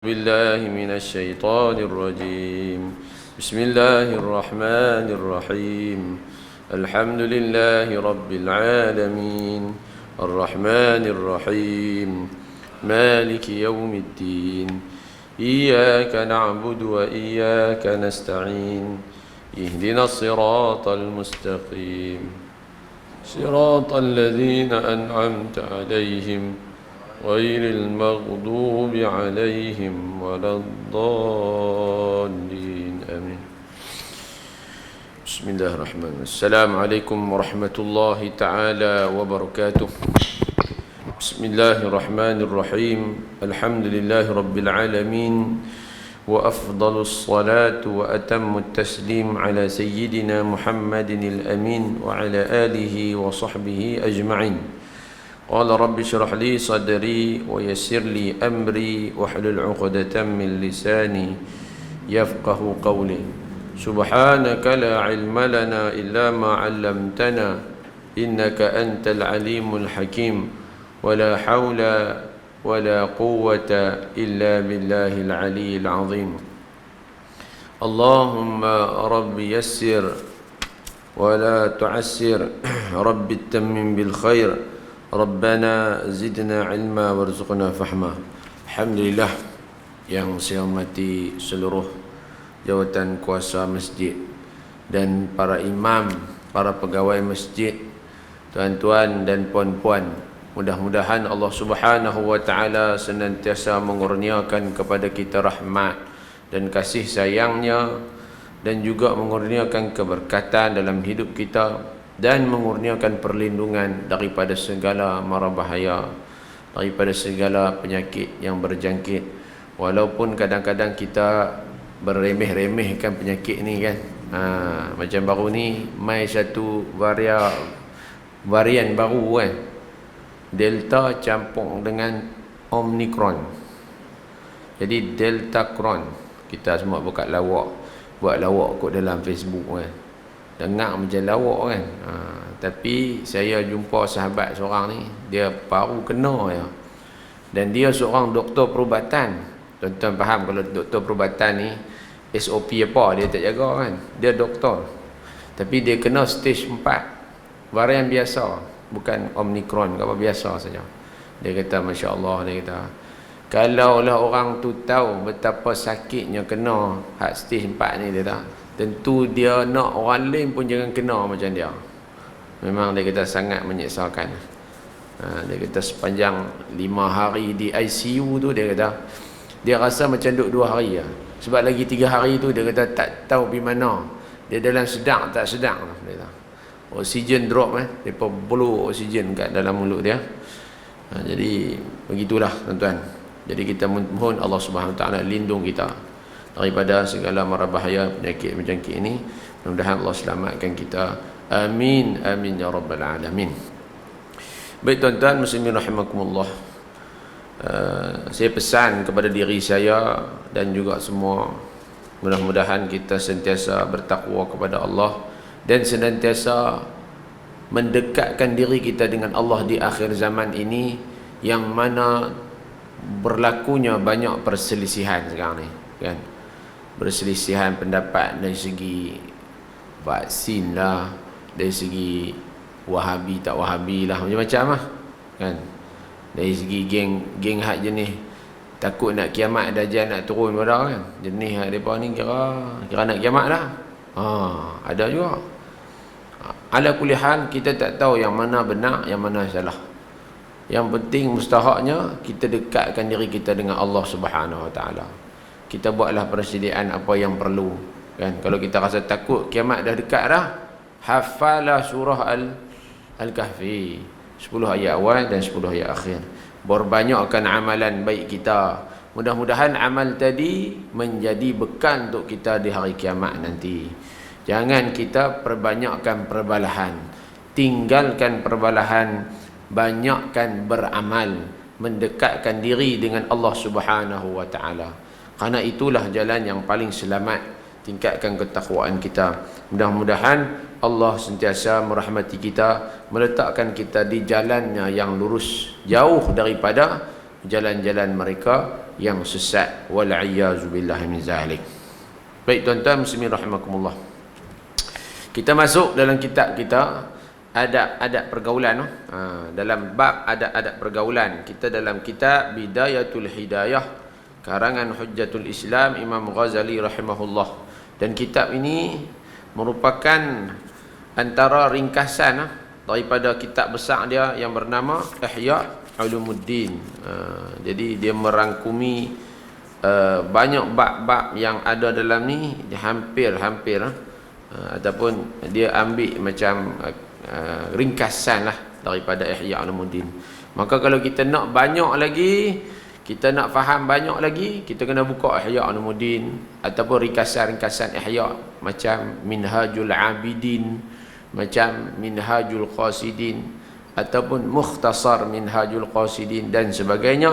بالله من الشيطان الرجيم. بسم الله الرحمن الرحيم. الحمد لله رب العالمين الرحمن الرحيم مالك يوم الدين إياك نعبد وإياك نستعين اهدنا الصراط المستقيم صراط الذين أنعمت عليهم غير المغضوب عليهم ولا الضالين آمين. بسم الله الرحمن الرحيم. السلام عليكم ورحمة الله تعالى وبركاته. بسم الله الرحمن الرحيم. الحمد لله رب العالمين وأفضل الصلاة وأتم التسليم على سيدنا محمد الأمين وعلى آله وصحبه أجمعين. قال رب اشرح لي صدري ويسر لي أمري واحلل عقدة من لساني يفقه قولي. سبحانك لا علم لنا إلا ما علمتنا إنك أنت العليم الحكيم ولا حول ولا قوة إلا بالله العلي العظيم. اللهم رب يسر ولا تعسر رب التمم بالخير Rabbana zidna ilma warzuqna fahma. Alhamdulillah, yang saya hormati seluruh jawatan kuasa masjid dan para imam, para pegawai masjid, tuan-tuan dan puan-puan, mudah-mudahan Allah Subhanahu wa taala senantiasa mengurniakan kepada kita rahmat dan kasih sayangnya, dan juga mengurniakan keberkatan dalam hidup kita, dan mengurniakan perlindungan daripada segala mara bahaya, daripada segala penyakit yang berjangkit. Walaupun kadang-kadang kita beremeh-remehkan penyakit ni kan, macam baru ni mai satu varian baru kan, Delta campur dengan Omicron, jadi Delta Cron. Kita semua buat lawak kot dalam Facebook kan, dengar macam lawak kan. Tapi saya jumpa sahabat seorang ni, dia baru kena ya. Dan dia seorang doktor perubatan. Tuan-tuan faham kalau doktor perubatan ni SOP apa dia tak jaga kan. Dia doktor, tapi dia kena stage 4, varian biasa, bukan Omicron ke apa, biasa saja. Dia kata Masya Allah, dia kata kalaulah orang tu tahu betapa sakitnya kena hak stage 4 ni, dia tak, tentu dia nak orang lain pun jangan kena macam dia. Memang dia kata sangat menyeksakan. Dia kata sepanjang 5 hari di ICU tu, dia kata dia rasa macam duduk 2 hari lah. Sebab lagi 3 hari tu dia kata tak tahu pergi mana, dia dalam sedang tak sedang. Dia kata oksigen drop mereka blow oksigen kat dalam mulut dia. Jadi begitulah tuan-tuan. Jadi kita mohon Allah Subhanahu Wa Taala lindung kita daripada segala mara bahaya penyakit menjangkit ini. Mudah-mudahan Allah selamatkan kita. Amin amin ya rabbal alamin. Baik tuan-tuan muslimin rahimakumullah, saya pesan kepada diri saya dan juga semua, mudah-mudahan kita sentiasa bertakwa kepada Allah dan senantiasa mendekatkan diri kita dengan Allah di akhir zaman ini, yang mana berlakunya banyak perselisihan sekarang ni kan. Perselisihan pendapat dari segi vaksin lah, dari segi wahabi tak wahabi lah, macam-macam lah kan. Dari segi geng hak jenis takut nak kiamat, Dajjal nak turun pada kan, jenis hak mereka ni kira nak kiamat lah. Ada juga. Ala kulihan, kita tak tahu yang mana benar yang mana salah. Yang penting mustahaknya kita dekatkan diri kita dengan Allah Subhanahu Wa Taala. Kita buatlah persediaan apa yang perlu kan. Kalau kita rasa takut kiamat dah dekat dah, hafalah surah Al-Kahfi, 10 ayat awal dan 10 ayat akhir. Berbanyakkan amalan baik kita. Mudah-mudahan amal tadi menjadi bekal untuk kita di hari kiamat nanti. Jangan kita perbanyakkan perbalahan, tinggalkan perbalahan, banyakkan beramal, mendekatkan diri dengan Allah Subhanahu Wa Taala. Karena itulah jalan yang paling selamat. Tingkatkan ketakwaan kita. Mudah-mudahan Allah sentiasa merahmati kita, meletakkan kita di jalannya yang lurus, jauh daripada jalan-jalan mereka yang sesat. Wal'iyyazu billahi min zalik. Baik tuan-tuan muslimin rahimakumullah, kita masuk dalam kitab kita adab-adab pergaulan. Dalam bab adab-adab pergaulan, kita dalam kitab Bidayatul Hidayah karangan Hujjatul Islam Imam Ghazali rahimahullah. Dan kitab ini merupakan antara ringkasan daripada kitab besar dia yang bernama Ihya Ulumuddin. Jadi dia merangkumi banyak bab-bab yang ada dalam ni, hampir ataupun dia ambil macam ringkasan lah daripada Ihya Ulumuddin. Maka kalau kita nak banyak lagi, kita nak faham banyak lagi, kita kena buka Ihya Ulumuddin ataupun ringkasan-ringkasan Ihya macam Minhajul Abidin, macam Minhajul Qasidin ataupun Mukhtasar Minhajul Qasidin dan sebagainya.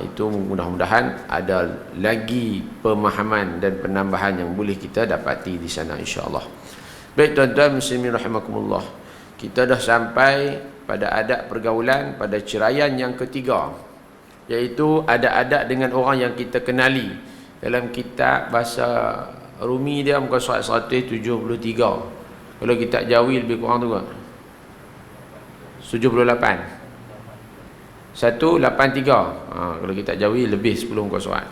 Itu mudah-mudahan ada lagi pemahaman dan penambahan yang boleh kita dapati di sana insya-Allah. Baik tuan-tuan muslimin rahimakumullah, kita dah sampai pada adab pergaulan pada ceraian yang ketiga, iaitu adab-adab dengan orang yang kita kenali. Dalam kitab bahasa Rumi dia muka surat 173. Kalau kitab Jawi lebih kurang tu kan 78 183. Kalau kitab Jawi lebih 10 muka surat.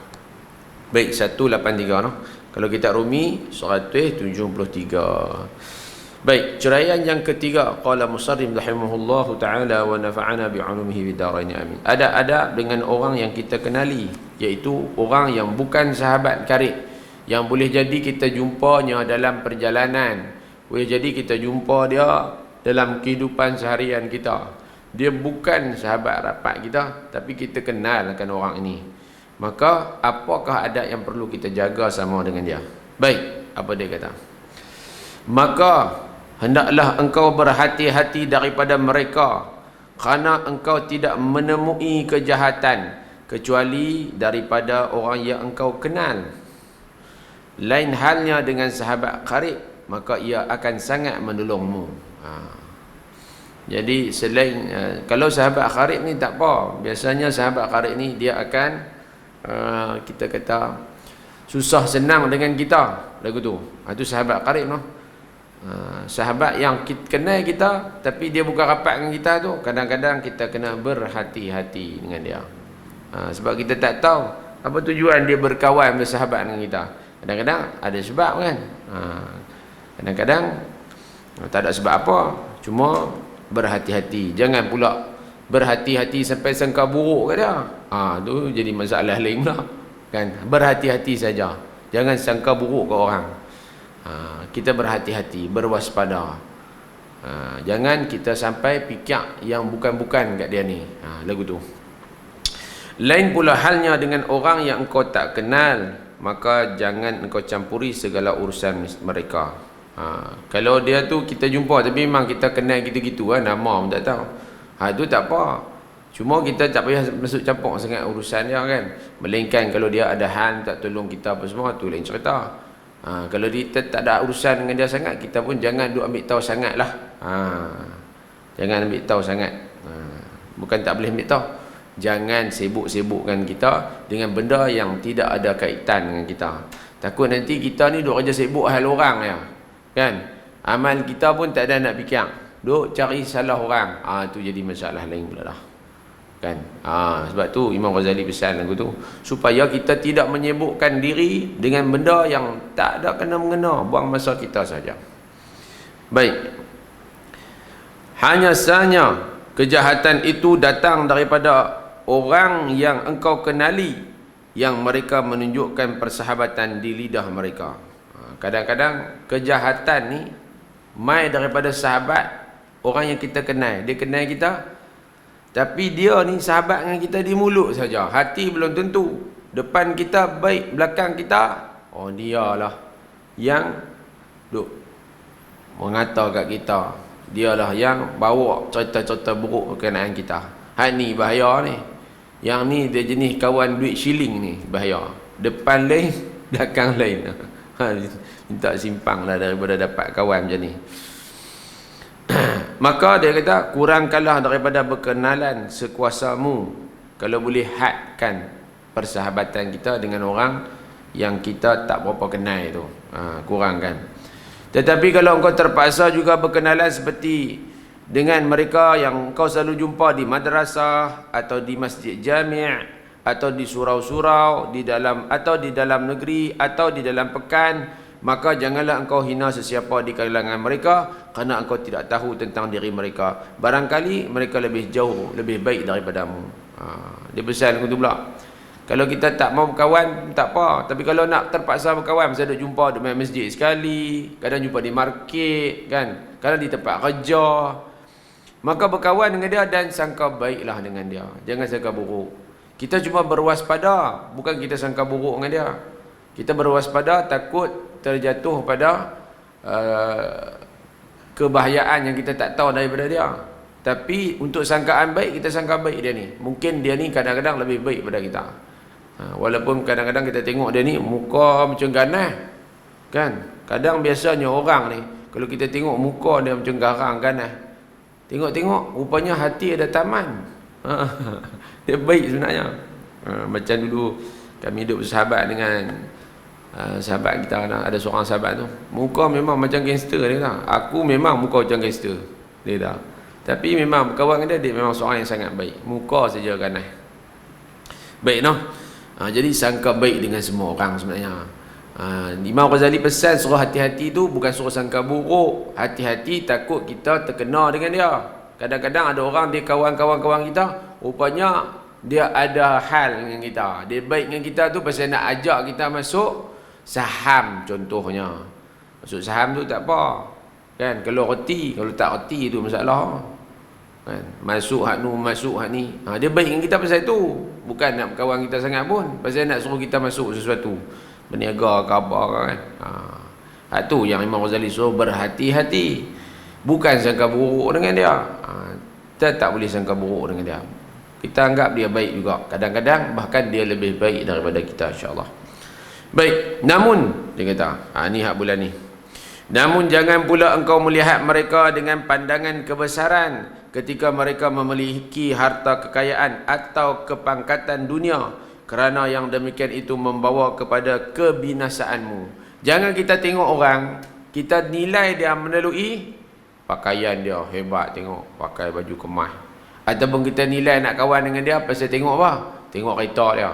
Baik, 183 no. Kalau kitab Rumi 173. Baik, ceraian yang ketiga, qala Musarrim rahimahullahu taala wa nafa'ana bi'ulumihi bidarain amin. Ada dengan orang yang kita kenali, iaitu orang yang bukan sahabat karib, yang boleh jadi kita jumpanya dalam perjalanan, boleh jadi kita jumpa dia dalam kehidupan seharian kita. Dia bukan sahabat rapat kita, tapi kita kenal akan orang ini. Maka apakah adab yang perlu kita jaga sama dengan dia? Baik, apa dia kata? Maka hendaklah engkau berhati-hati daripada mereka, kerana engkau tidak menemui kejahatan kecuali daripada orang yang engkau kenal. Lain halnya dengan sahabat karib, maka ia akan sangat menolongmu. Jadi selain kalau sahabat karib ni tak apa, biasanya sahabat karib ni dia akan kita kata susah senang dengan kita lagu tu. Itu sahabat karib no. Sahabat yang kita kenal kita tapi dia bukan rapat dengan kita tu, kadang-kadang kita kena berhati-hati dengan dia. Sebab kita tak tahu apa tujuan dia berkawan bersahabat dengan kita. Kadang-kadang ada sebab kan. Kadang-kadang tak ada sebab apa, cuma berhati-hati. Jangan pula berhati-hati sampai sangka buruk ke dia. Tu jadi masalah lain pula. Kan? Berhati-hati saja. Jangan sangka buruk ke orang. Kita berhati-hati, berwaspada. Jangan kita sampai pikir yang bukan-bukan kat dia ni. Lagu tu. Lain pula halnya dengan orang yang engkau tak kenal, maka jangan engkau campuri segala urusan mereka. Kalau dia tu kita jumpa tapi memang kita kenal gitu-gitu nama pun tak tahu, itu tak apa, cuma kita tak payah masuk campur sangat urusan dia kan. Melainkan kalau dia ada hal tak tolong kita apa semua, tu lain cerita. Kalau kita tak ada urusan dengan dia sangat, kita pun jangan duk ambil tahu sangat lah. Jangan ambil tahu sangat. Bukan tak boleh ambil tahu, jangan sibuk-sibukkan kita dengan benda yang tidak ada kaitan dengan kita. Takut nanti kita ni duk kerja sibuk hal orang ya. Kan, amal kita pun tak ada nak fikir, duk cari salah orang. Tu jadi masalah lain pula dah kan. Sebab tu Imam Ghazali pesan lagu tu, supaya kita tidak menyibukkan diri dengan benda yang tak ada kena-mengena, buang masa kita saja. Baik, hanya sahaja kejahatan itu datang daripada orang yang engkau kenali, yang mereka menunjukkan persahabatan di lidah mereka. Kadang-kadang kejahatan ni mai daripada sahabat, orang yang kita kenal. Dia kenal kita, tapi dia ni sahabat dengan kita di mulut saja, hati belum tentu. Depan kita baik, belakang kita dialah yang duk mengata kat kita, dialah yang bawa cerita-cerita buruk berkenaan kita. Ni bahaya ni. Yang ni dia jenis kawan duit shilling ni, bahaya. Depan lain, belakang lain. Minta simpang lah daripada dapat kawan macam ni. Maka dia kata, kurangkanlah daripada berkenalan sekuasamu, kalau boleh hadkan persahabatan kita dengan orang yang kita tak berapa kenal tu. Kurangkan. Tetapi kalau engkau terpaksa juga berkenalan seperti dengan mereka yang kau selalu jumpa di madrasah atau di masjid jami' atau di surau-surau di dalam negeri atau di dalam pekan, maka janganlah engkau hina sesiapa di kalangan mereka kerana engkau tidak tahu tentang diri mereka. Barangkali mereka lebih jauh, lebih baik daripadamu. Dia pesan aku tu pula. Kalau kita tak mau berkawan, tak apa. Tapi kalau nak terpaksa berkawan, masa duk jumpa di masjid sekali, kadang jumpa di market, kan? Kadang di tempat kerja. Maka berkawan dengan dia dan sangka baiklah dengan dia. Jangan sangka buruk. Kita cuma berwaspada, bukan kita sangka buruk dengan dia. Kita berwaspada takut terjatuh pada kebahayaan yang kita tak tahu daripada dia. Tapi untuk sangkaan baik, kita sangka baik dia ni. Mungkin dia ni kadang-kadang lebih baik daripada kita. Walaupun kadang-kadang kita tengok dia ni muka macam ganas, kan? Kadang biasanya orang ni kalau kita tengok muka dia macam garang ganas, tengok-tengok rupanya hati ada taman. Dia baik sebenarnya. Macam dulu kami hidup bersahabat dengan sahabat kita, ada seorang sahabat tu muka memang macam gangster dia tak. Aku memang muka macam gangster dia tak. Tapi memang berkawan dengan dia memang seorang yang sangat baik. Muka saja ganas. Baik noh. Jadi sangka baik dengan semua orang sebenarnya. Imam Ghazali pesan suruh hati-hati tu bukan suruh sangka buruk. Hati-hati takut kita terkena dengan dia. Kadang-kadang ada orang dia kawan-kawan kita, rupanya dia ada hal dengan kita. Dia baik dengan kita tu pasal nak ajak kita masuk saham contohnya. Masuk saham tu tak apa, kan? Kalau reti, kalau tak reti tu masalah, kan? Masuk hak nu, masuk hak ni. Dia baik dengan kita pasal tu, bukan nak berkawan kita sangat pun pasal nak suruh kita masuk sesuatu, berniaga ke apa kan. Hak tu yang Imam Ghazali suruh berhati-hati, bukan sangka buruk dengan dia. Kita tak boleh sangka buruk dengan dia. Kita anggap dia baik juga. Kadang-kadang bahkan dia lebih baik daripada kita, insya-Allah. Baik, namun dia kata, ni hak bulan ni. Namun jangan pula engkau melihat mereka dengan pandangan kebesaran ketika mereka memiliki harta kekayaan atau kepangkatan dunia, kerana yang demikian itu membawa kepada kebinasaanmu. Jangan kita tengok orang, kita nilai dia melalui pakaian dia hebat, tengok pakai baju kemas. Ataupun kita nilai nak kawan dengan dia pasal tengok apa? Tengok kereta dia.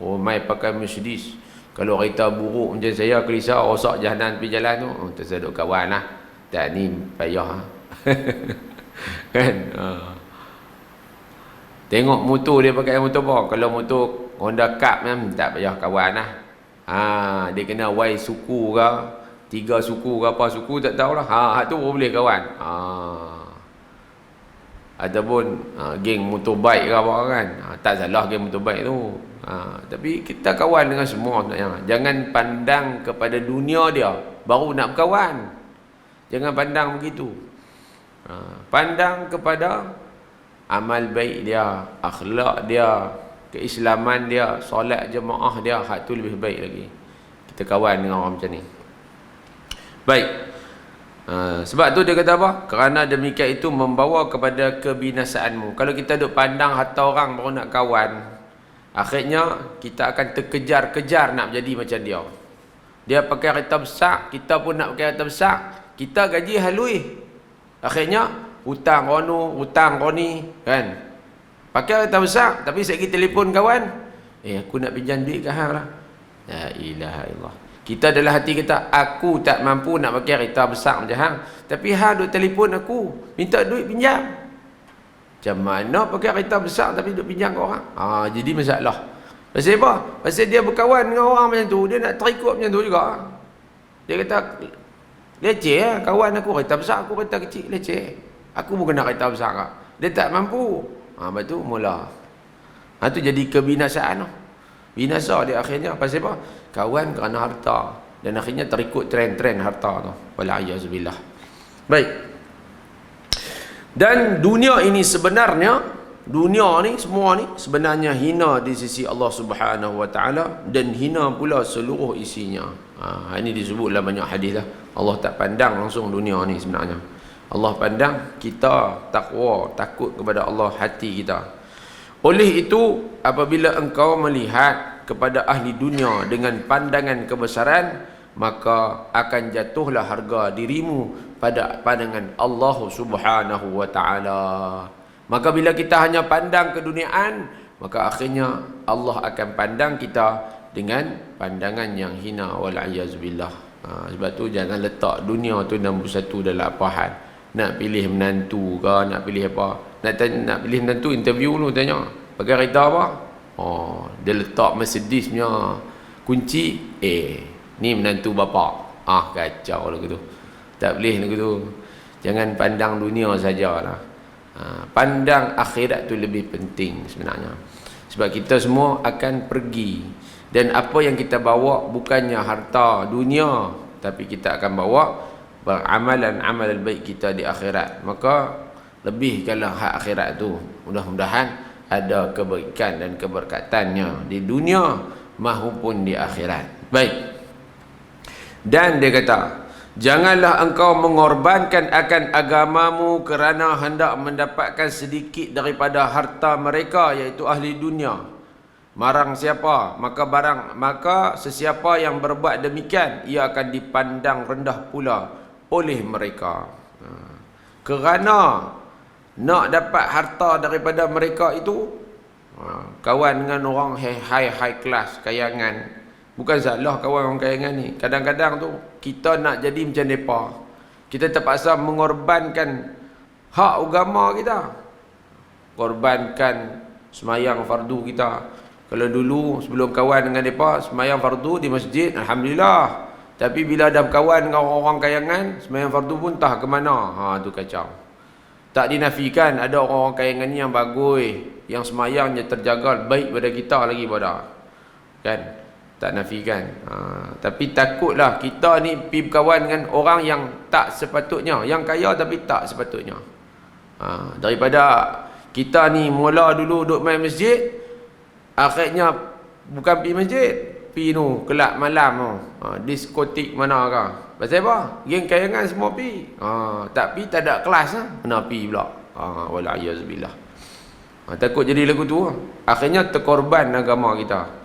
Oh, mai pakai Mercedes. Kalau kereta buruk macam saya, kelisah, rosak jalan pergi jalan tu, terseduk kawan lah. Tak, ni payah. Kan? Tengok motor dia pakai motor apa? Kalau motor Honda Cup kan, tak payah kawan lah. Dia kena Y suku ke, 3 suku ke apa suku, tak tahulah. Tu boleh kawan. Ataupun geng motorbike ke apa kan. Tak salah geng motorbike tu. Tapi kita kawan dengan semua sebenarnya. Jangan pandang kepada dunia dia baru nak berkawan. Jangan pandang begitu. Pandang kepada amal baik dia, akhlak dia, keislaman dia, solat jemaah dia. Hak tu lebih baik lagi. Kita kawan dengan orang macam ni. Baik. Sebab tu dia kata apa? Kerana demikian itu membawa kepada kebinasaanmu. Kalau kita duk pandang harta orang baru nak kawan, akhirnya kita akan terkejar-kejar nak jadi macam dia. Dia pakai kereta besar, kita pun nak pakai kereta besar. Kita gaji halui. Akhirnya hutang rono, hutang roni, kan? Pakai kereta besar tapi sekali telefon kawan, aku nak pinjam duit ke hang lah. La ilaha illallah. Kita dalam hati kita, aku tak mampu nak pakai kereta besar macam hang, tapi hang duk telefon aku minta duit pinjam. Macam mana pakai kereta besar tapi duk pinjam ke orang? Jadi masalah. Pasal apa? Pasal dia berkawan dengan orang macam tu, dia nak terikut macam tu juga. Dia kata, leceh lah kawan aku kereta besar, aku kereta kecil, leceh. Aku bukan nak kereta besar kak. Dia tak mampu. Lepas tu mula. Tu jadi kebinasaan. Binasa dia akhirnya. Pasal apa? Kawan kerana harta. Dan akhirnya terikut tren-tren harta tu. Wala'iyahzubillah. Baik. Dan dunia ini sebenarnya, dunia ni semua ni sebenarnya hina di sisi Allah Subhanahu wa taala dan hina pula seluruh isinya. Ini disebut dalam banyak hadis lah. Allah tak pandang langsung dunia ni sebenarnya. Allah pandang kita takwa, takut kepada Allah hati kita. Oleh itu, apabila engkau melihat kepada ahli dunia dengan pandangan kebesaran, maka akan jatuhlah harga dirimu pada pandangan Allah Subhanahu wa taala. Maka bila kita hanya pandang keduniaan, maka akhirnya Allah akan pandang kita dengan pandangan yang hina, wal-a'yazubillah. Sebab tu jangan letak dunia tu nombor satu dalam apa hal. Nak pilih menantu ke, nak pilih apa? Nak pilih menantu, interview dulu tanya. Pakai kereta apa? Oh, dia letak Mercedes punya kunci. Ni menantu bapa. Kacau lagu tu. Tak boleh lagu tu. Jangan pandang dunia sajalah. Pandang akhirat tu lebih penting sebenarnya. Sebab kita semua akan pergi. Dan apa yang kita bawa bukannya harta dunia, tapi kita akan bawa amalan baik kita di akhirat. Maka lebihkanlah hak akhirat tu. Mudah-mudahan ada kebaikan dan keberkatannya di dunia maupun di akhirat. Baik. Dan dia kata, janganlah engkau mengorbankan akan agamamu kerana hendak mendapatkan sedikit daripada harta mereka, iaitu ahli dunia. Marang siapa? Maka sesiapa yang berbuat demikian, ia akan dipandang rendah pula oleh mereka. Kerana nak dapat harta daripada mereka itu, kawan dengan orang high class, kayangan. Bukan salah kawan orang kayangan ni. Kadang-kadang tu kita nak jadi macam mereka. Kita terpaksa mengorbankan hak agama kita. Korbankan semayang fardu kita. Kalau dulu sebelum kawan dengan mereka, semayang fardu di masjid, alhamdulillah. Tapi bila dah berkawan dengan orang-orang kayangan, semayang fardu pun entah ke mana. Tu kacau. Tak dinafikan ada orang-orang kayangan ni yang bagus, yang semayangnya terjaga baik pada kita lagi pada. Kan? Tak nafikan. Tapi takutlah kita ni pergi berkawan dengan orang yang tak sepatutnya, yang kaya tapi tak sepatutnya. Daripada kita ni mula dulu duduk main masjid, akhirnya bukan pergi masjid, pergi tu kelab malam tu, diskotik mana ke. Pasal apa? Geng kayangan semua pergi. Tak pergi tak ada kelas lah. Mana pergi pula. Wal-a'yazubillah. Takut jadi lagu tu. Akhirnya terkorban agama kita.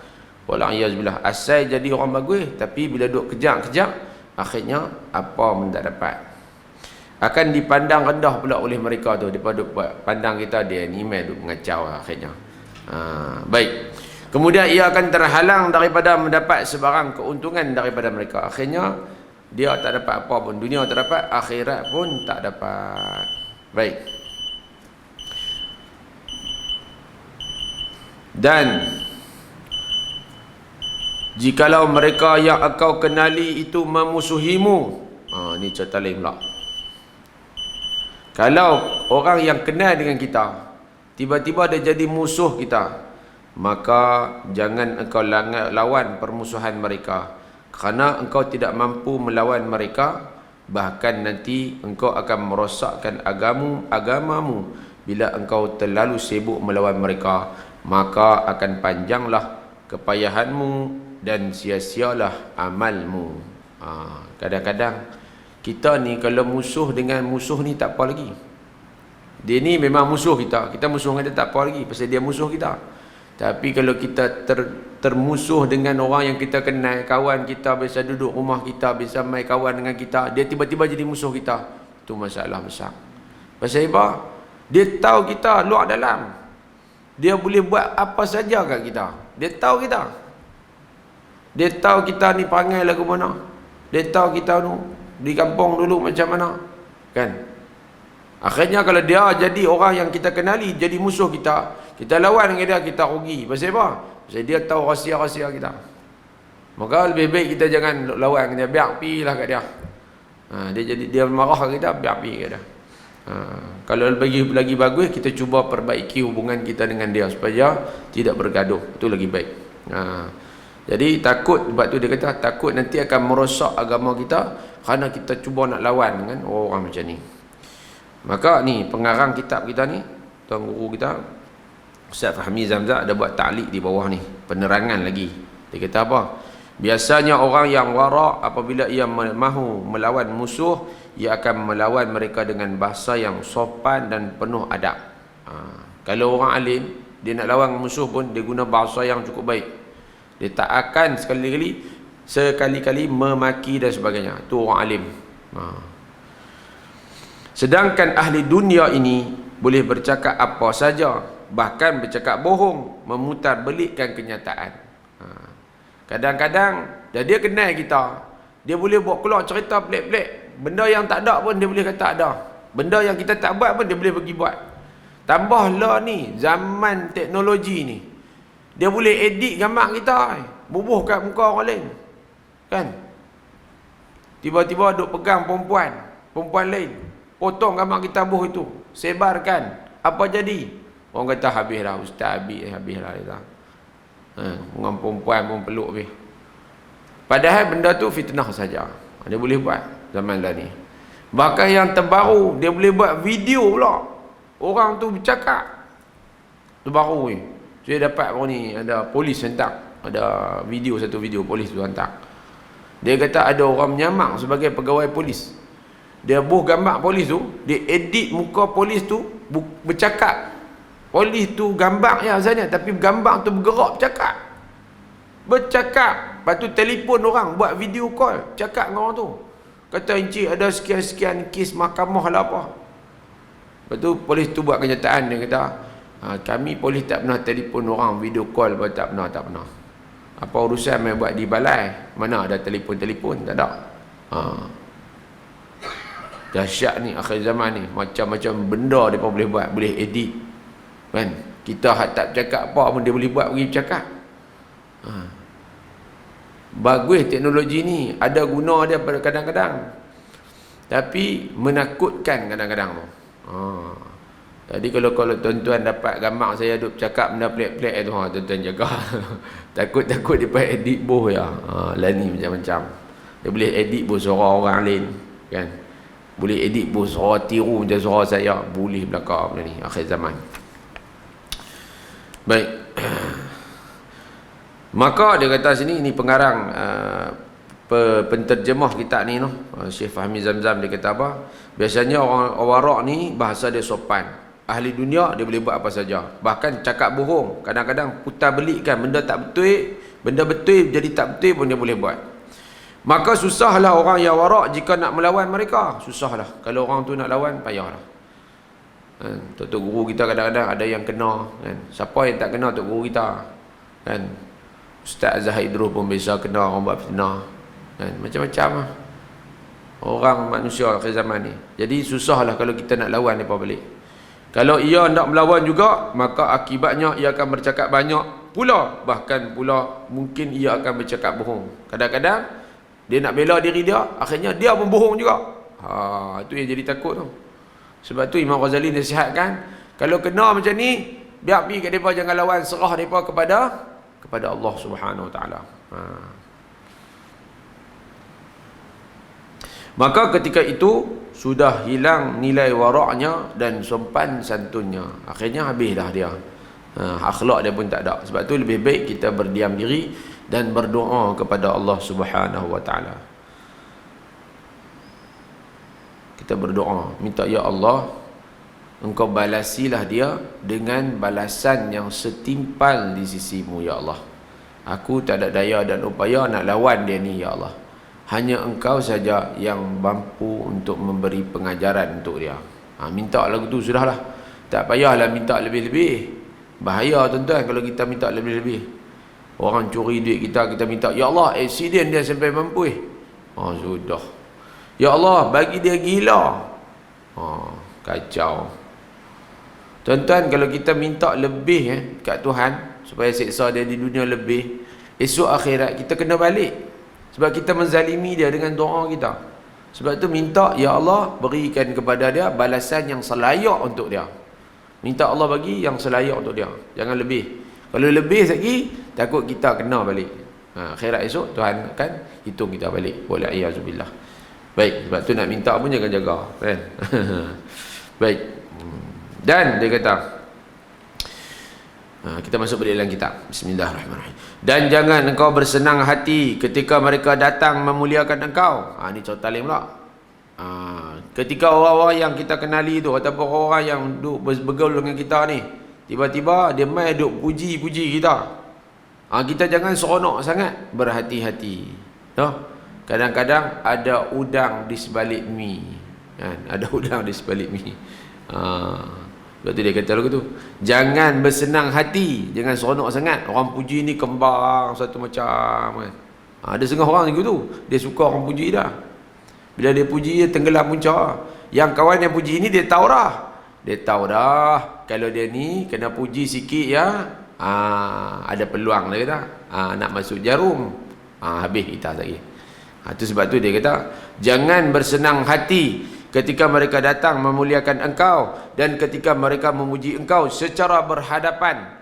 Wal-a'yazubillah. Asal jadi orang bagus, tapi bila duduk kejap-kejap, akhirnya apa pun tak dapat. Akan dipandang rendah pula oleh mereka tu. Daripada pandang kita, dia ni duk mengacau akhirnya. Baik. Kemudian ia akan terhalang daripada mendapat sebarang keuntungan daripada mereka. Akhirnya dia tak dapat apa pun. Dunia tak dapat, akhirat pun tak dapat. Baik. Dan jikalau mereka yang engkau kenali itu memusuhimu, ni cerita lain pula. Kalau orang yang kenal dengan kita tiba-tiba dia jadi musuh kita, maka jangan engkau lawan permusuhan mereka, kerana engkau tidak mampu melawan mereka. Bahkan nanti engkau akan merosakkan agamamu bila engkau terlalu sibuk melawan mereka. Maka akan panjanglah kepayahanmu dan sia-sialah amalmu. Kadang-kadang kita ni kalau musuh dengan musuh ni tak apa lagi. Dia ni memang musuh kita. Kita musuh dengan dia tak apa lagi, pasal dia musuh kita. Tapi kalau kita termusuh dengan orang yang kita kenal, kawan kita, biasa duduk rumah kita, biasa main kawan dengan kita, dia tiba-tiba jadi musuh kita, itu masalah besar. Pasal apa? Dia tahu kita luar dalam. Dia boleh buat apa saja kat kita. Dia tahu kita. Dia tahu kita ni perangai lagu mana. Dia tahu kita tu di kampung dulu macam mana. Kan? Akhirnya kalau dia jadi orang yang kita kenali, jadi musuh kita, kita lawan dengan dia, kita rugi. Pasal apa? Pasal dia tahu rahsia-rahsia kita. Maka lebih baik kita jangan lawan dengan dia, biar pergi lah kat dia. Dia marah kat kita, biar pergi kat dia. Kalau lagi bagus, kita cuba perbaiki hubungan kita dengan dia supaya tidak bergaduh. Itu lagi baik. Jadi takut, sebab tu dia kata takut nanti akan merosak agama kita kerana kita cuba nak lawan dengan orang macam ni. Maka ni pengarang kitab kita ni, tuan guru kita Ustaz Fahmi Zamzam ada buat ta'liq di bawah ni, penerangan lagi. Dia kata apa? Biasanya orang yang wara' apabila ia mahu melawan musuh, ia akan melawan mereka dengan bahasa yang sopan dan penuh adab. Kalau orang alim, Dia nak lawan musuh pun dia guna bahasa yang cukup baik. Dia tak akan sekali-kali memaki dan sebagainya. Itu orang alim. Sedangkan ahli dunia ini boleh bercakap apa saja, bahkan bercakap bohong, memutarbelikkan kenyataan. Kadang-kadang dia kenal kita, dia boleh buat keluar cerita pelik-pelik. Benda yang tak ada pun dia boleh kata ada. Benda yang kita tak buat pun dia boleh pergi buat. Tambahlah ni zaman teknologi ni, dia boleh edit gambar kita, bubuh kat muka orang lain, kan? Tiba-tiba duk pegang perempuan lain, potong gambar kita buh itu, sebarkan. Apa jadi? Orang kata habislah ustaz, habislah dia. Dengan perempuan pun peluk habis. Padahal benda tu fitnah saja. Dia boleh buat zaman dah ni. Bahkan yang terbaru, dia boleh buat video pula. Orang tu bercakap. Tu baru ni. Saya dapat baru ni, ada polis hantar. Ada satu video polis tu hantar. Dia kata ada orang menyamak sebagai pegawai polis. Dia buh gambar polis tu, dia edit muka polis tu bercakap. Polis tu gambar ya Azania, tapi gambar tu bergerak bercakap. Lepas tu telefon orang, buat video call, cakap dengan orang tu. Kata encik ada sekian-sekian kes mahkamah lah apa. Lepas tu polis tu buat kenyataan, dia kata kami polis tak pernah telefon orang, video call pun tak pernah. Apa urusan main buat di balai? Mana ada telefon, tak ada. Dahsyat ni akhir zaman ni, macam-macam benda mereka boleh buat, boleh edit, kan? Kita tak bercakap apa pun dia boleh buat, pergi bercakap. Bagus teknologi ni, ada guna dia pada kadang-kadang, tapi menakutkan kadang-kadang tu. Jadi kalau tuan-tuan dapat gambar saya duk cakap benda pelik-pelik tu, tuan-tuan jaga. Takut dia pakai edit boh ya. Lah ni macam-macam. Dia boleh edit boh suara orang lain, kan? Boleh edit boh suara tiru macam suara saya, boleh belakang benda ni akhir zaman. Baik. Maka dia kata sini, ini pengarang penterjemah kitab ni Syekh Fahmi Zamzam, dia kata apa? Biasanya orang warak ni bahasa dia sopan. Ahli dunia dia boleh buat apa saja. Bahkan cakap bohong, kadang-kadang putar belikkan benda tak betul, benda betul jadi tak betul pun dia boleh buat. Maka susahlah orang yang warak jika nak melawan mereka. Susahlah. Kalau orang tu nak lawan, payahlah. Tok guru kita kadang-kadang ada yang kena, kan? Siapa yang tak kena tok guru kita, kan? Ustaz Zahid Idrus pun biasa kena orang buat fitnah, kan? Macam-macam lah orang manusia akhir zaman ni. Jadi susahlah kalau kita nak lawan mereka balik. Kalau ia nak melawan juga, maka akibatnya ia akan bercakap banyak pula. Bahkan pula mungkin ia akan bercakap bohong. Kadang-kadang dia nak bela diri dia, akhirnya dia pun bohong juga. Itu yang jadi takut tu. Sebab tu Imam Ghazali nasihatkan, kalau kena macam ni, biar pergi kat mereka, jangan lawan, serah mereka kepada Allah Subhanahu Wa Taala. Maka ketika itu sudah hilang nilai waraknya dan sopan santunnya. Akhirnya habislah dia. Akhlak dia pun tak ada. Sebab tu lebih baik kita berdiam diri dan berdoa kepada Allah Subhanahu Wa Taala. Kita berdoa, minta ya Allah, Engkau balasilah dia dengan balasan yang setimpal di sisimu ya Allah. Aku tak ada daya dan upaya nak lawan dia ni ya Allah. Hanya Engkau saja yang mampu untuk memberi pengajaran untuk dia. Minta lagu tu sudahlah. Tak payahlah minta lebih-lebih. Bahaya tuan-tuan kalau kita minta lebih-lebih. Orang curi duit kita minta, ya Allah, accident dia sampai mampu. Sudah. Ya Allah, bagi dia gila. Kacau. Tuan-tuan, kalau kita minta lebih kat Tuhan supaya seksa dia di dunia lebih, esok akhirat kita kena balik. Sebab kita menzalimi dia dengan doa kita. Sebab tu minta, ya Allah, berikan kepada dia balasan yang selayak untuk dia. Minta Allah bagi yang selayak untuk dia. Jangan lebih. Kalau lebih lagi, takut kita kena balik. Akhirat esok Tuhan akan hitung kita balik. Wala'iyazubillah. Baik, sebab tu nak minta pun jangan jaga, kan? Baik. Dan dia kata, kita masuk balik dalam kitab. Bismillahirrahmanirrahim. Dan jangan engkau bersenang hati ketika mereka datang memuliakan engkau. Ini contoh lain pula. Ketika orang-orang yang kita kenali tu, ataupun orang yang bergaul dengan kita ni, Tiba-tiba dia mai duk puji-puji kita. Kita jangan seronok sangat, berhati-hati. Kadang-kadang ada udang di sebalik mi. Kan? Ada udang di sebalik mi. Sebab tu dia kata lagu tu, jangan bersenang hati, jangan seronok sangat. Orang puji ni kembang satu macam kan. Ada setengah orang juga tu, dia suka orang puji dah. Bila dia puji, dia tenggelam punca. Yang kawan yang puji ni dia tahu dah. Dia tahu dah kalau dia ni kena puji sikit ya, ada peluang dia kata. Nak masuk jarum. Habis kita lagi. Itu sebab tu dia kata, jangan bersenang hati ketika mereka datang memuliakan engkau dan ketika mereka memuji engkau secara berhadapan,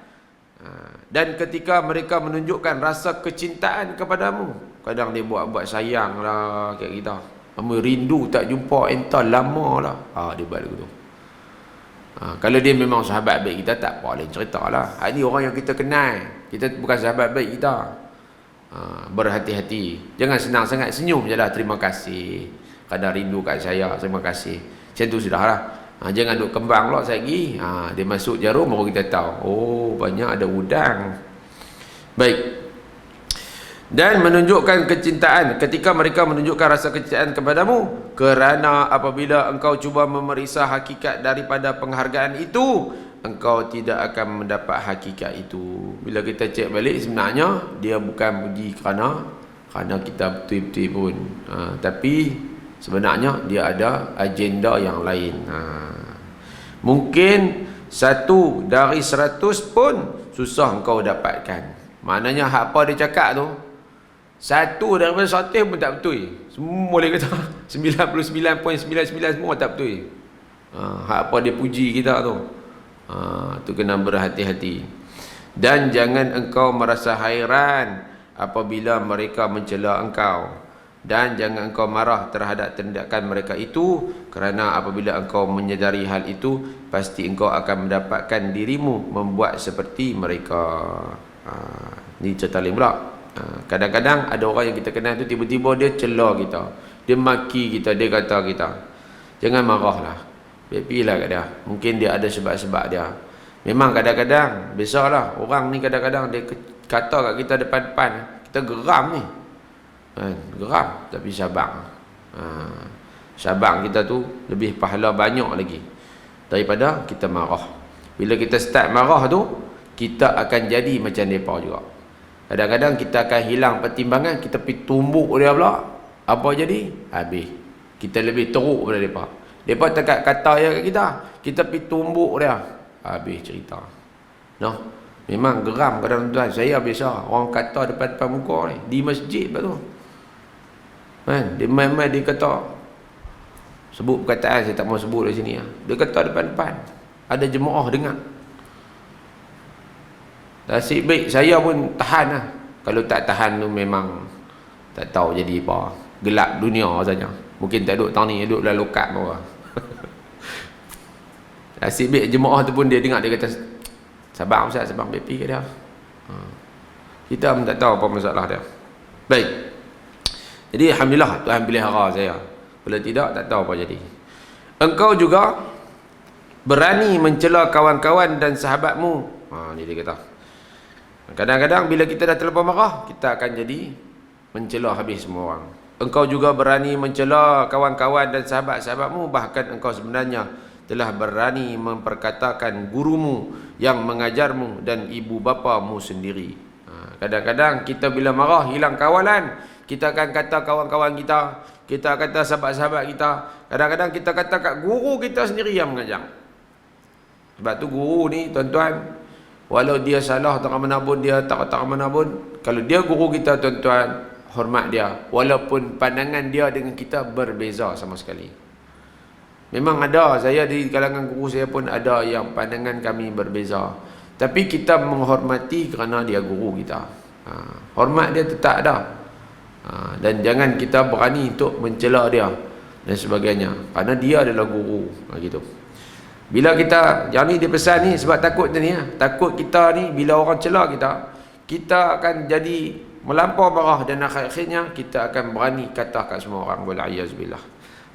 dan ketika mereka menunjukkan rasa kecintaan kepadamu. Kadang dia buat sayang lah kat kita. Kamu rindu tak jumpa entah lama lah. Dia buat lagu tu. Kalau dia memang sahabat baik kita, tak apa, lain cerita lah. Ini orang yang kita kenal, kita bukan sahabat baik kita. Berhati-hati, jangan senang sangat, senyum je lah, terima kasih, kadang rindu kat saya, terima kasih, macam tu sudah lah. Jangan duk kembang lah lagi. Dia masuk jarum baru kita tahu, oh banyak ada udang. Baik. Dan menunjukkan kecintaan ketika mereka menunjukkan rasa kecintaan kepadamu, kerana apabila engkau cuba memeriksa hakikat daripada penghargaan itu, engkau tidak akan mendapat hakikat itu. Bila kita cek balik, sebenarnya dia bukan puji kerana kita betul-betul pun, tapi sebenarnya dia ada agenda yang lain. Mungkin 1 dari 100 pun susah engkau dapatkan. Maknanya apa dia cakap tu, 1 daripada 100 pun tak betul. Semua boleh kata 99.99 semua tak betul. Apa dia puji kita tu, tu kena berhati-hati. Dan jangan engkau merasa hairan apabila mereka mencela engkau, dan jangan engkau marah terhadap tindakan mereka itu, kerana apabila engkau menyedari hal itu, pasti engkau akan mendapatkan dirimu membuat seperti mereka. Ni cerita lain pula. Kadang-kadang ada orang yang kita kenal tu, tiba-tiba dia cela kita, dia maki kita, dia kata kita. Jangan marahlah, biarlah kat dia. Mungkin dia ada sebab-sebab dia. Memang kadang-kadang, biasalah orang ni kadang-kadang dia kata kat kita depan-depan, kita geram ni. Geram, tapi sabar. Sabar kita tu lebih pahala banyak lagi daripada kita marah. Bila kita start marah tu, kita akan jadi macam mereka juga. Kadang-kadang kita akan hilang pertimbangan, kita pergi tumbuk dia pula. Apa jadi? Habis. Kita lebih teruk daripada mereka. Mereka tekat kata ya kat kita, kita pergi tumbuk dia. Habis cerita. Memang geram kadang tuan. Saya biasa orang kata depan-depan muka ni, di masjid lepas tu. Dia main-main dia kata, sebut perkataan saya tak mau sebut di sini. Dia kata depan-depan, ada jemaah dengar. Nasib baik saya pun tahan lah. Kalau tak tahan tu memang tak tahu jadi apa. Gelap dunia saja. Mungkin tak duduk tahun ni, duduk dalam lokat bawah. Nasib baik jemaah tu pun dia dengar, dia kata, sabar Ustaz, sabar, pergi ke dia. Kita pun tak tahu apa masalah dia. Baik. Jadi alhamdulillah Tuhan pelihara saya. Kalau tidak, tak tahu apa jadi. Engkau juga berani mencela kawan-kawan dan sahabatmu. Ni dia kata. Kadang-kadang bila kita dah terlalu marah, kita akan jadi mencela habis semua orang. Engkau juga berani mencela kawan-kawan dan sahabat-sahabatmu, bahkan engkau sebenarnya telah berani memperkatakan gurumu yang mengajarmu dan ibu bapamu sendiri. Kadang-kadang kita bila marah, hilang kawalan, kita akan kata kawan-kawan kita, kita kata sahabat-sahabat kita, kadang-kadang kita kata kat guru kita sendiri yang mengajar. Sebab tu guru ni tuan-tuan, walau dia salah tak mana pun, dia tak mana pun, kalau dia guru kita tuan-tuan, hormat dia, walaupun pandangan dia dengan kita berbeza sama sekali. Memang ada, saya di kalangan guru saya pun ada yang pandangan kami berbeza, tapi kita menghormati kerana dia guru kita. Hormat dia tetap ada. Dan jangan kita berani untuk mencela dia dan sebagainya, kerana dia adalah guru. Gitu. Bila kita, yang ni dia pesan ni sebab takut ni, takut kita ni bila orang cela kita, kita akan jadi melampau marah dan akhirnya kita akan berani kata kat semua orang, wal'ayazubillah.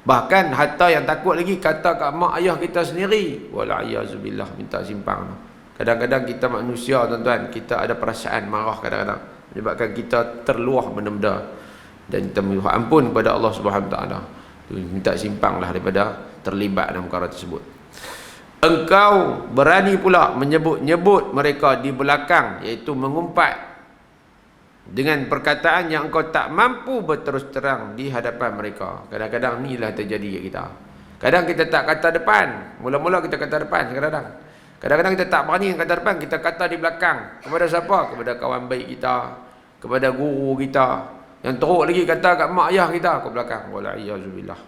Bahkan hatta yang takut lagi, kata kat mak ayah kita sendiri, wal'ayazubillah, minta simpang. Kadang-kadang kita manusia tuan-tuan, kita ada perasaan marah kadang-kadang, menyebabkan kita terluah benda-benda, dan kita minta ampun kepada Allah Subhanahu Wa Taala. Minta simpanglah daripada terlibat dalam perkara tersebut. Engkau berani pula menyebut-nyebut mereka di belakang, iaitu mengumpat dengan perkataan yang engkau tak mampu berterus terang di hadapan mereka. Kadang-kadang inilah terjadi kat kita. Kadang kita tak kata depan, mula-mula kita kata depan kadang-kadang. Kadang-kadang kita tak berani kata depan, kita kata di belakang. Kepada siapa? Kepada kawan baik kita, kepada guru kita. Yang teruk lagi kata kat mak ayah kita ke belakang. Walaiyazubillah.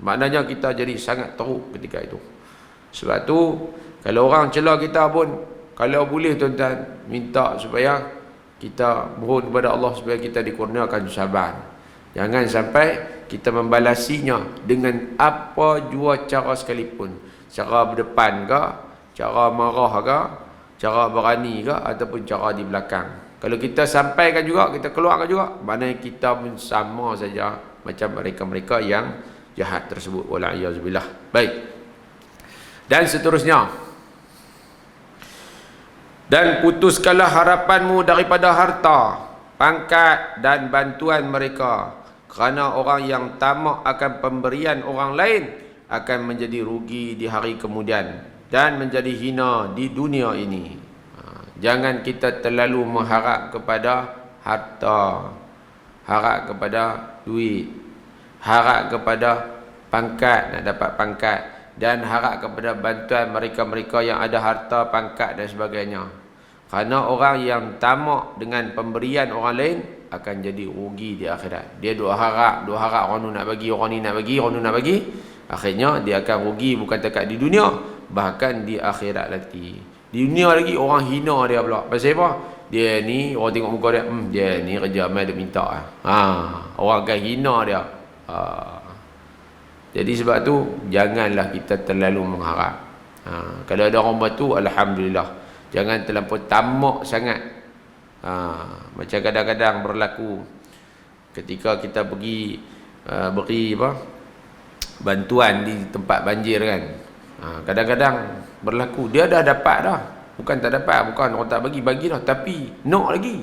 Maknanya kita jadi sangat teruk ketika itu. Sebab tu kalau orang celah kita pun, kalau boleh tuan-tuan, minta supaya kita mohon kepada Allah supaya kita dikurniakan sabar. Jangan sampai kita membalasinya dengan apa jua cara sekalipun. Cara berdepan ke, cara marah ke, cara berani ke, ataupun cara di belakang. Kalau kita sampaikan juga, kita keluarkan juga, maknanya kita pun sama saja macam mereka-mereka yang jahat tersebut. Walaiyazubillah. Baik. Dan seterusnya. Dan putuskanlah harapanmu daripada harta, pangkat dan bantuan mereka, kerana orang yang tamak akan pemberian orang lain akan menjadi rugi di hari kemudian dan menjadi hina di dunia ini. Jangan kita terlalu mengharap kepada harta, harap kepada duit, harap kepada pangkat, nak dapat pangkat, dan harap kepada bantuan mereka-mereka yang ada harta, pangkat dan sebagainya. Kerana orang yang tamak dengan pemberian orang lain akan jadi rugi di akhirat. Dia duk harap orang ni nak bagi, orang ni nak bagi, orang ni nak bagi. Akhirnya dia akan rugi bukan dekat di dunia, bahkan di akhirat nanti. Di dunia lagi orang hina dia pula. Pasal apa? Dia ni, orang tengok muka dia, dia ni kerja mai dia minta. Orang akan hina dia. Jadi sebab tu janganlah kita terlalu mengharap. Kalau ada orang batu, alhamdulillah. Jangan terlampau tamak sangat. Macam kadang-kadang berlaku ketika kita pergi beri bantuan di tempat banjir kan. Kadang-kadang berlaku dia dah dapat dah. Bukan tak dapat, bukan orang tak bagi dah, tapi nak lagi.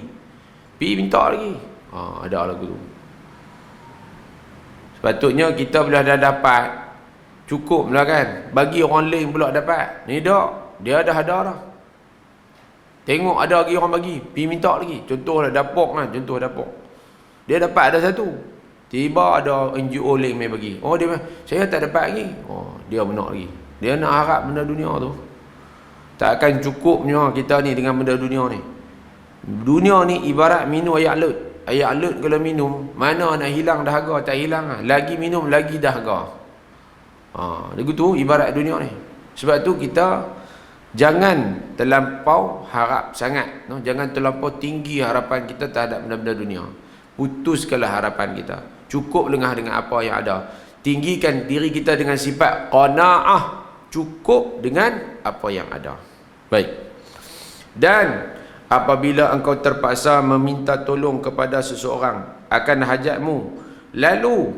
Pergi minta lagi. Ada lagu tu. Sepatutnya kita bila dah dapat, cukup lah kan. Bagi orang lain pula dapat. Ni tak, dia dah ada dah. Tengok ada lagi orang bagi, pergi minta lagi. Contohlah dapur kan, contoh dapur. Dia dapat ada satu. Tiba ada NGO lain mai bagi. Dia saya tak dapat lagi. Dia nak lagi. Dia nak harap benda dunia tu. Tak akan cukupnya kita ni dengan benda dunia ni. Dunia ni ibarat minum air alut. Air alut kalau minum, mana nak hilang dahaga, tak hilang lah. Lagi minum, lagi dahaga. Begitu ibarat dunia ni. Sebab tu kita jangan terlampau harap sangat. Jangan terlampau tinggi harapan kita terhadap benda-benda dunia. Putuskanlah harapan kita. Cukup dengan apa yang ada. Tinggikan diri kita dengan sifat qanaah, cukup dengan apa yang ada. Baik. Dan apabila engkau terpaksa meminta tolong kepada seseorang akan hajatmu, lalu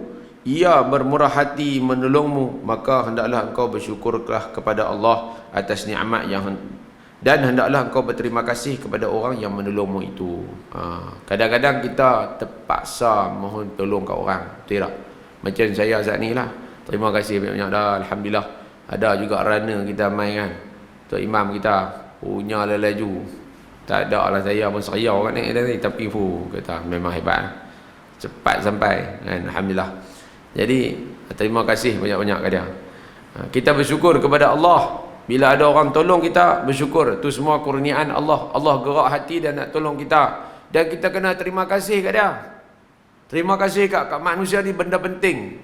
ia bermurah hati menolongmu, maka hendaklah engkau bersyukurlah kepada Allah atas nikmat yang, dan hendaklah engkau berterima kasih kepada orang yang menolongmu itu. Kadang-kadang kita terpaksa mohon tolong ke orang, betul tak? Macam saya saat ni lah, terima kasih banyak dah, alhamdulillah. Ada juga runner kita main kan, Tok Imam kita punya lelaju. Tak ada lah, saya pun seriau kan ni, tapi kata memang hebat, cepat sampai kan, alhamdulillah. Jadi terima kasih banyak-banyak ke dia. Kita bersyukur kepada Allah. Bila ada orang tolong kita, bersyukur. Itu semua kurniaan Allah. Allah gerak hati dan nak tolong kita. Dan kita kena terima kasih kat dia. Terima kasih kat manusia ni, benda penting.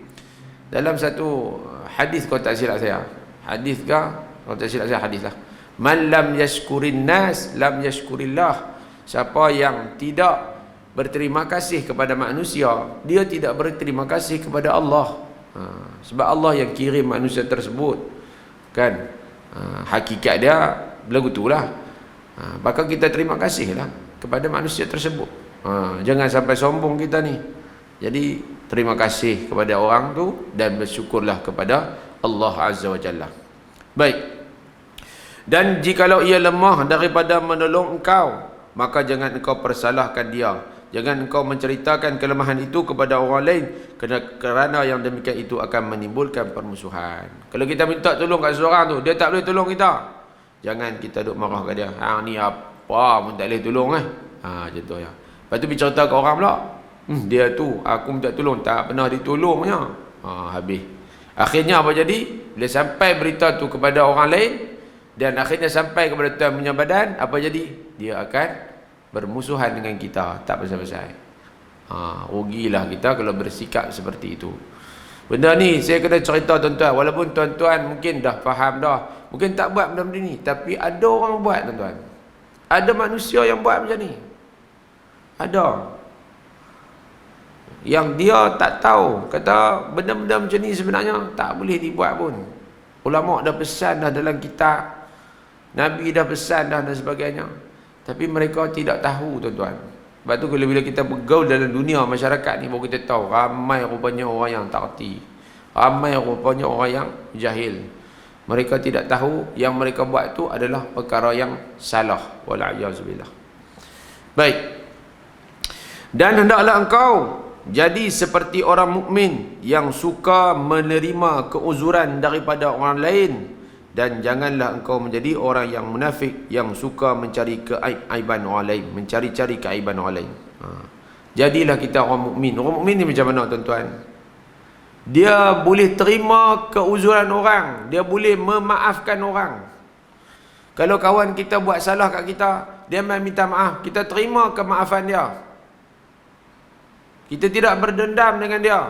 Dalam satu hadis, kalau tak silap saya, hadis ke? Kalau tak silap saya, hadis lah. Man lam yashkurin nas, lam yashkurillah. Siapa yang tidak berterima kasih kepada manusia, dia tidak berterima kasih kepada Allah. Sebab Allah yang kirim manusia tersebut kan. Hakikat dia belagu itulah. Maka kita terima kasihlah kepada manusia tersebut. Jangan sampai sombong kita ni. Jadi terima kasih kepada orang tu dan bersyukurlah kepada Allah Azza wa Jalla. Baik. Dan jikalau ia lemah daripada menolong engkau, maka jangan engkau persalahkan dia. Jangan engkau menceritakan kelemahan itu kepada orang lain, kerana yang demikian itu akan menimbulkan permusuhan. Kalau kita minta tolong kat seorang tu, dia tak boleh tolong kita, jangan kita duk marah kat dia. Ni apa pun tak boleh tolong macam tu ya. Lepas tu bicara ke orang pula, dia tu aku minta tolong tak pernah ditolongnya. Habis. Akhirnya apa jadi? Bila sampai berita tu kepada orang lain, dan akhirnya sampai kepada Tuan punya badan, apa jadi? Dia akan bermusuhan dengan kita, tak pasal-pasal. Rugilah kita kalau bersikap seperti itu. Benda ni saya kena cerita tuan-tuan, walaupun tuan-tuan mungkin dah faham dah, mungkin tak buat benda ni, tapi ada orang buat tuan-tuan. Ada manusia yang buat macam ni. Ada. Yang dia tak tahu, kata benda-benda macam ni sebenarnya tak boleh dibuat pun. Ulama dah pesan dah dalam kitab, Nabi dah pesan dah dan sebagainya, tapi mereka tidak tahu tuan-tuan. Sebab tu bila kita bergaul dalam dunia masyarakat ni, baru kita tahu ramai rupanya orang yang tak erti, ramai rupanya orang yang jahil. Mereka tidak tahu yang mereka buat tu adalah perkara yang salah. Wala'iyyazubillah. Baik. Dan hendaklah engkau jadi seperti orang mukmin yang suka menerima keuzuran daripada orang lain, dan janganlah engkau menjadi orang yang munafik yang suka mencari keaiban orang lain, mencari-cari keaiban orang lain. Jadilah kita orang mukmin. Orang mukmin ni macam mana tuan-tuan? Dia boleh terima keuzuran orang, dia boleh memaafkan orang. Kalau kawan kita buat salah kat kita, dia main minta maaf, kita terima kemaafan dia. Kita tidak berdendam dengan dia.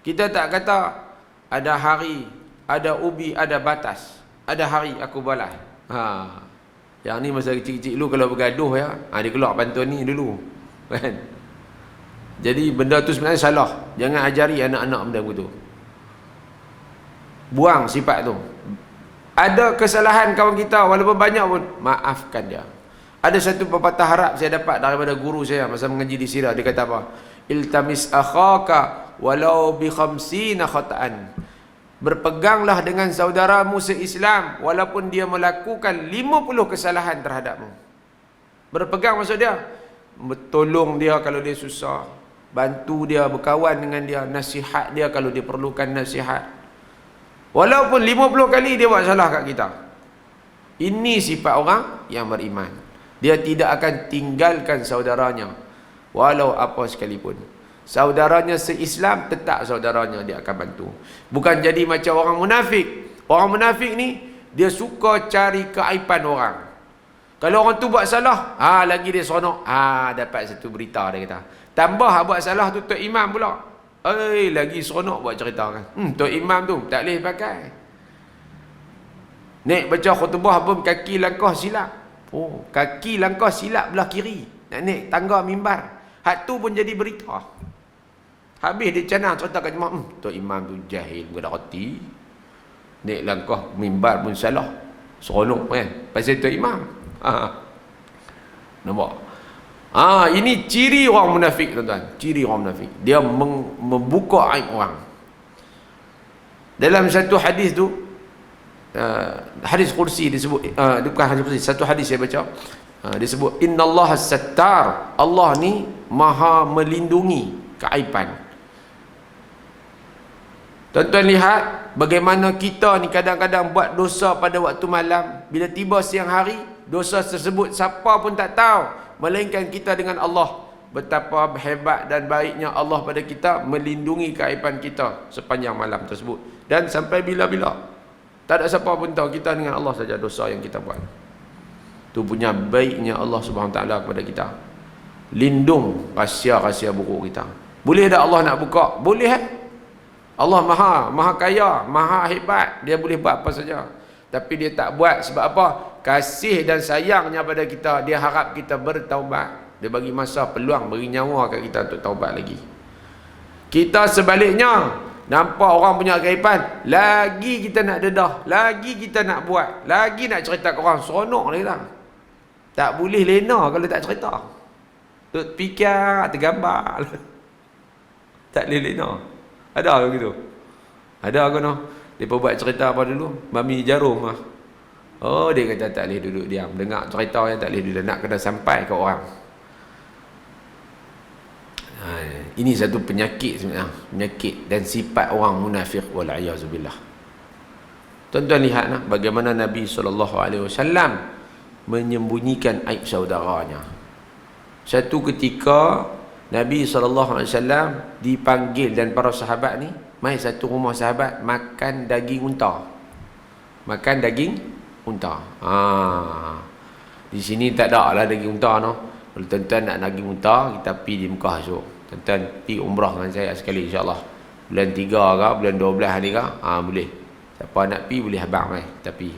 Kita tak kata ada hari, ada ubi, ada batas, ada hari aku balas. Yang ni masa kecil-kecil dulu kalau bergaduh ya, dia keluar pantun ni dulu, kan? Jadi benda tu sebenarnya salah. Jangan ajari anak-anak benda begitu. Buang sifat tu. Ada kesalahan kawan kita, walaupun banyak pun, maafkan dia. Ada satu pepatah Arab saya dapat daripada guru saya masa mengaji di Sirah. Dia kata apa? Iltamis akhaka walau bi khamsina khata'an. Berpeganglah dengan saudaramu se-Islam walaupun dia melakukan 50 kesalahan terhadapmu. Berpegang maksud dia, tolong dia kalau dia susah, bantu dia, berkawan dengan dia, nasihat dia kalau dia perlukan nasihat. Walaupun 50 kali dia buat salah kat kita. Ini sifat orang yang beriman. Dia tidak akan tinggalkan saudaranya walau apa sekalipun. Saudaranya se-Islam, tetap saudaranya dia akan bantu. Bukan jadi macam orang munafik. Orang munafik ni, dia suka cari keaiban orang. Kalau orang tu buat salah, lagi dia seronok. Dapat satu berita, dia kata. Tambah buat salah tu Tok Imam pula. Lagi seronok buat cerita kan. Tok Imam tu tak boleh pakai. Naik baca khutbah pun kaki langkah silap. Kaki langkah silap belah kiri. Nak naik tangga mimbar. Hak tu pun jadi berita. Habis dia canang cerita kat jemaah, Tok Imam tu jahil, bukan reti. Naik langkah mimbar pun salah. Seronok kan? Pasal Tok Imam. Nampak? Ini ciri orang munafik tuan-tuan. Ciri orang munafik. Dia membuka aib orang. Dalam satu hadis tu, hadis kursi disebut, bukan hadis kursi, satu hadis saya baca, disebut innallaha sattar. Allah ni maha melindungi keaiban. Tuan-tuan lihat bagaimana kita ni kadang-kadang buat dosa pada waktu malam. Bila tiba siang hari, dosa tersebut siapa pun tak tahu, melainkan kita dengan Allah. Betapa hebat dan baiknya Allah pada kita, melindungi keaiban kita sepanjang malam tersebut. Dan sampai bila-bila, tak ada siapa pun tahu, kita dengan Allah saja dosa yang kita buat. Itu punya baiknya Allah Subhanahu Wa Taala kepada kita. Lindung rahsia-rahsia buruk kita. Boleh tak Allah nak buka? Boleh. Allah maha kaya, maha hebat. Dia boleh buat apa saja. Tapi dia tak buat sebab apa? Kasih dan sayangnya pada kita. Dia harap kita bertaubat. Dia bagi masa, peluang, bagi nyawa kat kita untuk taubat lagi. Kita sebaliknya, nampak orang punya keaiban, lagi kita nak dedah, lagi kita nak buat, lagi nak cerita ke orang. Seronok dia lah. Tak boleh lena kalau tak cerita. Duk fikir, tergambar. Tak boleh lena. Ada ke gitu? Ada ke no? Dia buat cerita apa dulu? Mami jarum lah. Oh, dia kata tak boleh duduk diam. Dengar cerita yang tak boleh duduk, nak kena sampai ke orang. Ini satu penyakit sebenarnya, penyakit dan sifat orang munafik, wal'iyazubillah. Tuan-tuan lihatlah bagaimana Nabi SAW menyembunyikan aib saudaranya. Satu ketika Nabi SAW dipanggil dan para sahabat ni mai satu rumah sahabat makan daging unta. Makan daging unta. Di sini tak ada lah daging unta no. Kalau tuan-tuan nak daging unta, kita pergi di Mekah esok. Tuan-tuan pergi umrah dengan saya sekali insya-Allah. Bulan 3 ke, bulan 12 hari ke, boleh. Siapa nak pergi boleh abang mai. Tapi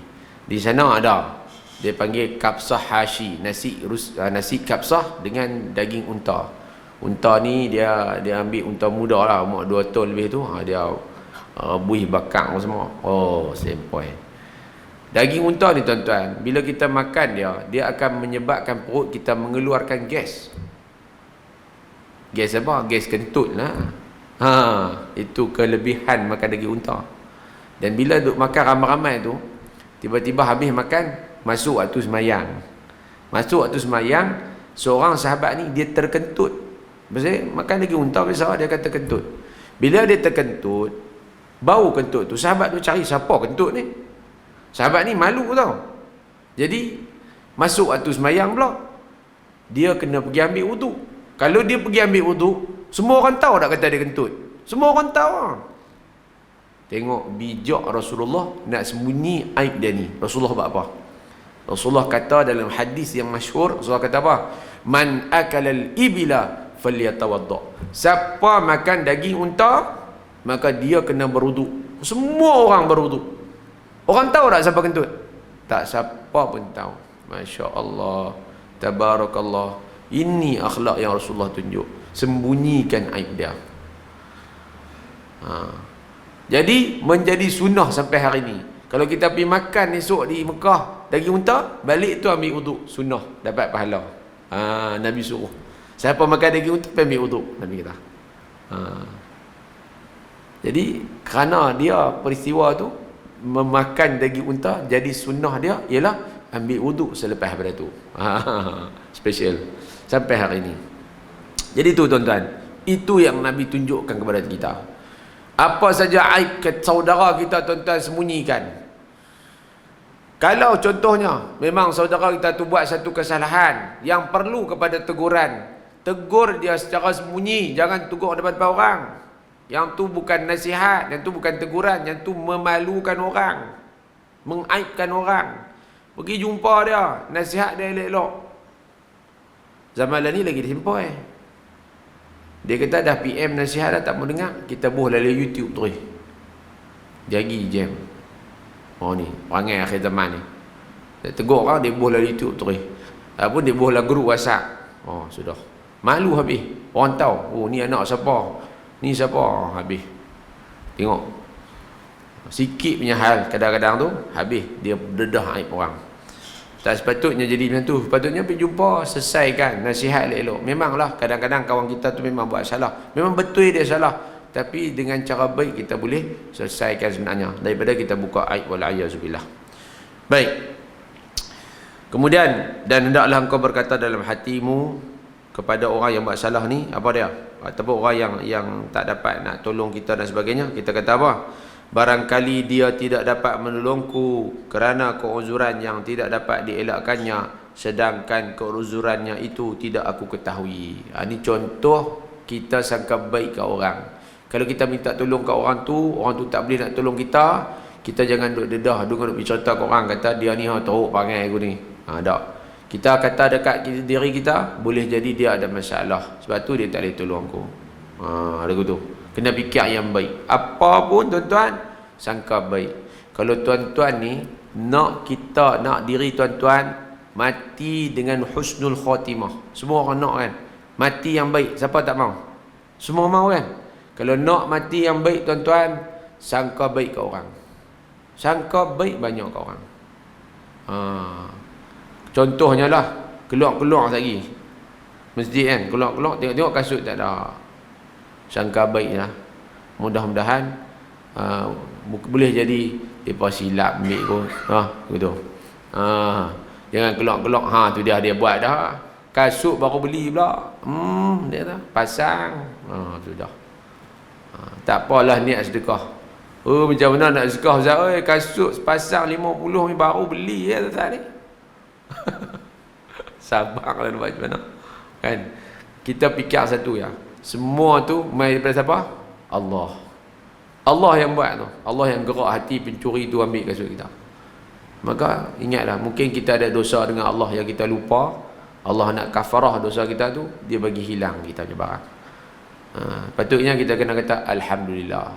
di sana ada. Dia panggil kapsah hashi, nasi kapsah dengan daging unta. Unta ni dia ambil unta muda lah, umur 2 tahun lebih tu, dia buih bakar semua. Oh, sempoi. Daging unta ni tuan-tuan, bila kita makan dia akan menyebabkan perut kita mengeluarkan gas. Gas apa? Gas kentut lah. Itu kelebihan makan daging unta. Dan bila duk makan ramai-ramai tu, tiba-tiba habis makan, masuk waktu semayang. Masuk waktu semayang, seorang sahabat ni dia terkentut. Maksudnya makan daging unta biasa dia akan terkentut. Bila dia terkentut, bau kentut tu, sahabat tu cari siapa kentut ni. Sahabat ni malu tau. Jadi masuk waktu semayang pula, dia kena pergi ambil wuduk. Kalau dia pergi ambil wuduk, semua orang tahu tak kata dia kentut. Semua orang tahu. Tengok bijak Rasulullah nak sembunyi aib dia ni. Rasulullah buat apa? Rasulullah kata dalam hadis yang masyhur, Rasulullah kata apa? Man akala al-ibila falyatawadda. Siapa makan daging unta, maka dia kena berwuduk. Semua orang berwuduk. Orang tahu tak siapa kentut? Tak, siapa pun tahu. Masya Allah, tabarakallah. Ini akhlak yang Rasulullah tunjuk. Sembunyikan aib dia. Jadi menjadi sunnah sampai hari ini. Kalau kita pergi makan esok di Mekah daging unta, balik tu ambil wuduk, sunnah, dapat pahala. Nabi suruh. Siapa makan daging unta ambil wuduk, Nabi kata. Jadi kerana dia peristiwa tu memakan daging unta, jadi sunnah dia ialah ambil wuduk selepas pada tu. Special sampai hari ini. Jadi tu tuan-tuan, itu yang Nabi tunjukkan kepada kita. Apa saja aib saudara kita tuan-tuan sembunyikan. Kalau contohnya memang saudara kita tu buat satu kesalahan yang perlu kepada teguran, tegur dia secara sembunyi, jangan tegur depan orang. Yang tu bukan nasihat, yang tu bukan teguran, yang tu memalukan orang, mengaibkan orang. Pergi jumpa dia, nasihat dia elok-elok. Zaman ni lagi disempoi. Dia kata dah PM nasihat dah tak mau dengar, kita buh lalu YouTube terus. Jagi jam. Oh ni, perangai akhir zaman ni. Dia tegur orang, dia buh lalu YouTube terus. Ataupun dia buh lalu grup WhatsApp. Oh, sudah. Malu habis. Orang tahu, oh ni anak siapa? Ni siapa? Habis. Tengok. Sikit punya hal kadang-kadang tu habis dia dedah aib orang. Tak sepatutnya jadi macam tu. Sepatutnya pergi jumpa, selesaikan nasihat elok-elok. Memanglah kadang-kadang kawan kita tu memang buat salah. Memang betul dia salah. Tapi dengan cara baik kita boleh selesaikan sebenarnya daripada kita buka aib wal'iyazubillah. Baik. Kemudian, dan hendaklah engkau berkata dalam hatimu kepada orang yang buat salah ni, apa dia? Ataupun orang yang tak dapat nak tolong kita dan sebagainya, kita kata apa? Barangkali dia tidak dapat menolongku kerana keuzuran yang tidak dapat dielakkannya, sedangkan keuzurannya itu tidak aku ketahui. Ini contoh kita sangka baik ke orang. Kalau kita minta tolong ke orang tu tak boleh nak tolong kita, kita jangan duk dedah, duk bercerita ke orang kata dia ni teruk pangai aku ni. Tak. Kita kata dekat diri kita, boleh jadi dia ada masalah, sebab tu dia tak boleh tolong aku. Ada gitu. Kena fikir yang baik. Apa pun tuan-tuan, sangka baik. Kalau tuan-tuan ni nak diri tuan-tuan mati dengan husnul khatimah. Semua orang nak kan? Mati yang baik. Siapa tak mau? Semua mau kan? Kalau nak mati yang baik tuan-tuan, sangka baik ke orang. Sangka baik banyak ke orang. Contohnya lah, keluar-keluar lagi masjid kan, keluar-keluar tengok-tengok kasut tak ada, sangka baik lah. Mudah-mudahan boleh jadi lepas silap ambil pun gitu. Jangan kelok-kelok, tu dia buat dah. Kasut baru beli pula. Dia dah pasang. Sudah. Tak apalah niat sedekah. Macam mana nak sedekah Ustaz? Kasut pasang 50 ni baru beli ya tak ni. Sabarlah nak buat macam mana. Kan? Kita fikir satu ya. Semua tu mai daripada siapa? Allah. Allah yang buat tu. Allah yang gerak hati pencuri tu ambil kasut kita. Maka ingatlah, mungkin kita ada dosa dengan Allah yang kita lupa. Allah nak kafarah dosa kita tu, dia bagi hilang kita punya barang. Patutnya kita kena kata Alhamdulillah.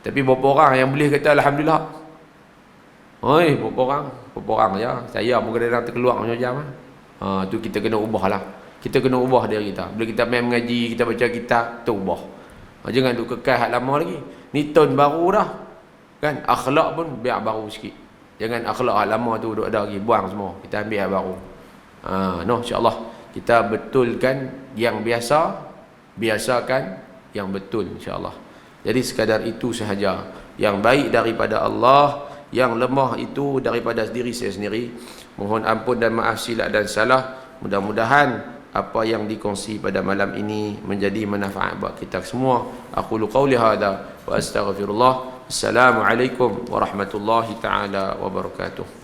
Tapi berapa orang yang boleh kata Alhamdulillah? Berapa orang je. Saya pun kadang-kadang terkeluar macam-macam. Tu kita kena ubah lah. Kita kena ubah diri kita. Bila kita main mengaji, kita baca kitab, tu ubah. Jangan duk kekal hak lama lagi. Ni tahun baru dah. Kan? Akhlak pun biar baru sikit. Jangan akhlak hak lama tu duk ada lagi. Buang semua. Kita ambil hak baru. InsyaAllah kita betulkan yang biasa, biasakan yang betul insyaAllah. Jadi sekadar itu sahaja. Yang baik daripada Allah, yang lemah itu daripada diri saya sendiri. Mohon ampun dan maaf silap dan salah. Mudah-mudahan apa yang dikongsi pada malam ini menjadi manfaat buat kita semua. Aqulu qawli hadha wa astaghfirullah. Assalamualaikum warahmatullahi taala wabarakatuh.